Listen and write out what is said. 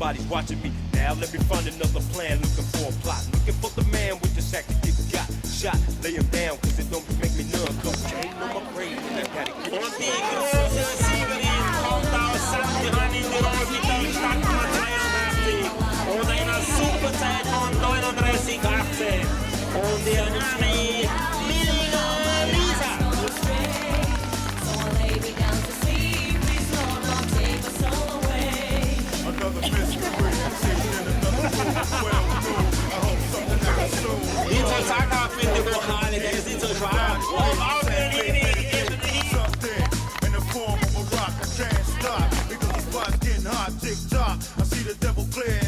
somebody's watching me. Now let me find another plan, looking for a plot. Looking for the man with the sack that get got shot. Lay him down, cause it don't make me numb. Cocaine on my brain, and I gotta get Und die große Siegerin kommt aus St. Johann in die Rollmittel Stadtnummer 83 und einer Superzeit von 39,18. Und ihr Name Millinger Lisa. Die soll sagen, mit dem Vokale, der ist nicht so schwach. Und auf der Linie. In the form of a rock, I can't stop because the spot's getting hot, tick tock. I see the devil clear